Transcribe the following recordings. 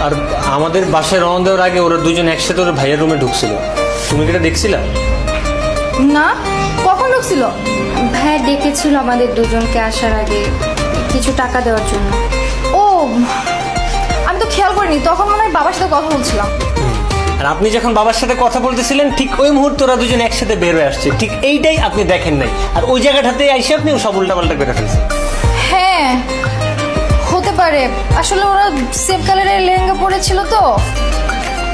আর আমাদের বাসায় রওনা দেওয়ার আগে ওরা দুজন একসাথে ওর ভাইয়ের রুমে ঢুকছিল, তুমি কি এটা দেখছিলা? না, কখন ঢুকছিল? ভাইয়া ডেকেছিল আমাদের দুজনকে আসার আগে কিছু টাকা দেওয়ার জন্য। ও, আমি তো খেয়াল করিনি, তখন মনে হয় বাবার সাথে কথা বলছিলাম। আর আপনি যখন বাবার সাথে কথা বলতেছিলেন ঠিক ওই মুহূর্তে ওরা দুজন একসাথে বের হয়ে আসছে, ঠিক এইটাই আপনি দেখেন নাই, আর ওই জায়গাটাতে এসে আপনি সব উল্টাপাল্টা করে ফেলছেন। হ্যাঁ, হতে পারে, আসলে ওরা সেম কালারের লেহেঙ্গা পরেছিল তো।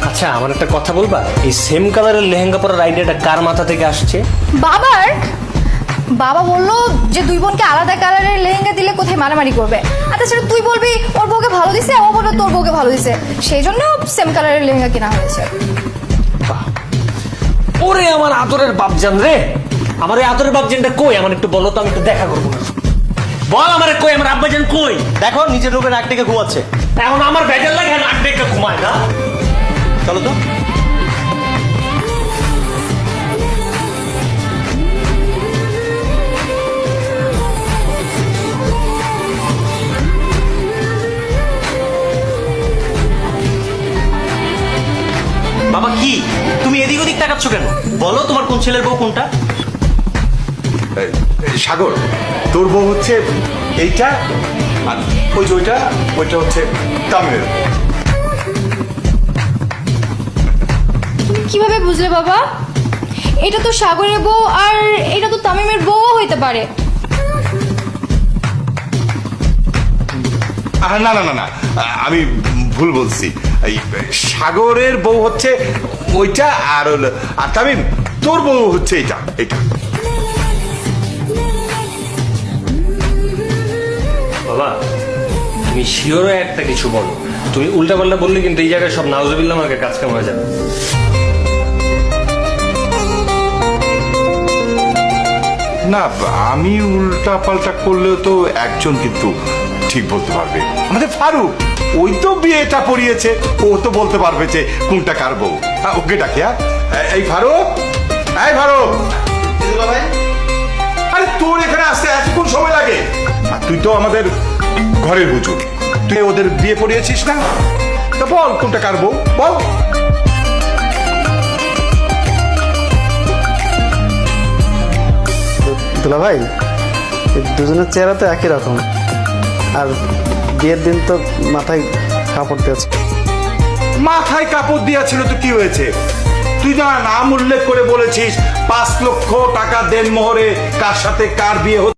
আচ্ছা, আমার একটা কথা বলবা, এই সেম কালারের লেহেঙ্গা পরার আইডিয়াটা কার মাথা থেকে আসছে? বাবার। বাবা বললো যে দুই বোনকে আলাদা কালারের লেহেঙ্গা দিলে কোথায় মারামারি করবে। আচ্ছা সেটা তুই বলবি ওর বউকে ভালো দিছে, ও বলবে তোর বউকে ভালো দিছে, সেই জন্য সেম কালারের লেহেঙ্গা কেনা হয়েছে। ওরে আমার আদরের বাপজান রে, আমার ওই আদরের বাপজানটা কই? আমার একটু বলো তো, আমি একটু দেখা করবো না। বল আমার কই, আমার আব্বাজান কই? দেখো নিজের রুমে নাক ডেকে ঘুমাচ্ছে। এখন আমার বেজার লাগে, নাক ডেকে ঘুমায় না। চলো তো। বাবা কি তুমি এদিক ওদিক তাকাচ্ছ কেন? বলো তোমার কোন ছেলের বউ কোনটা? সাগর, তোর বউ হচ্ছে এইটা, আর ওই যে ওইটা হচ্ছে তামিমের। তুমি কিভাবে বুঝলে বাবা? এটা তো সাগরের বউ আর এটা তো তামিমের বউও হইতে পারে। না না না না, আমি ভুল বলছি। এই সাগরের বউ হচ্ছে ওইটা, আর তামিম তোর বউ হচ্ছে এটা। বাবা তুমি শিওরও একটা কিছু বলো, তুমি উল্টাপাল্টা বললে কিন্তু এই জায়গায় সব নাউজুবিল্লাহ আমাকে কাজ কাম হয়ে যাবে। না, আমি উল্টা পাল্টা করলেও তো একজন কিন্তু ঠিক বলতে পারবে, আমাদের ফারুক। ওই তো বিয়েটা পড়িয়েছে, ও তো বলতে পারবে যে কোনটা কার বউ। ওকে ডাকি। এই ফারুক, এই ফারুক, আরে তোর এখানে আসতে এতক্ষণ সময় লাগে? আর তুই তো আমাদের ঘরের হুজুর, তুই ওদের বিয়ে পড়িয়েছিস না? তা বল কোনটা কার বউ, বল। দুলা ভাই, দুজনের চেহারা তো একই রকম, আর বিয়ের দিন তো মাথায় কাপড় দিয়েছে। মাথায় কাপড় দিয়েছিল তো কি হয়েছে? তুই না নাম উল্লেখ করে বলেছিস 5 লক্ষ টাকা দেনমোহরে কার সাথে কার বিয়ে হচ্ছে।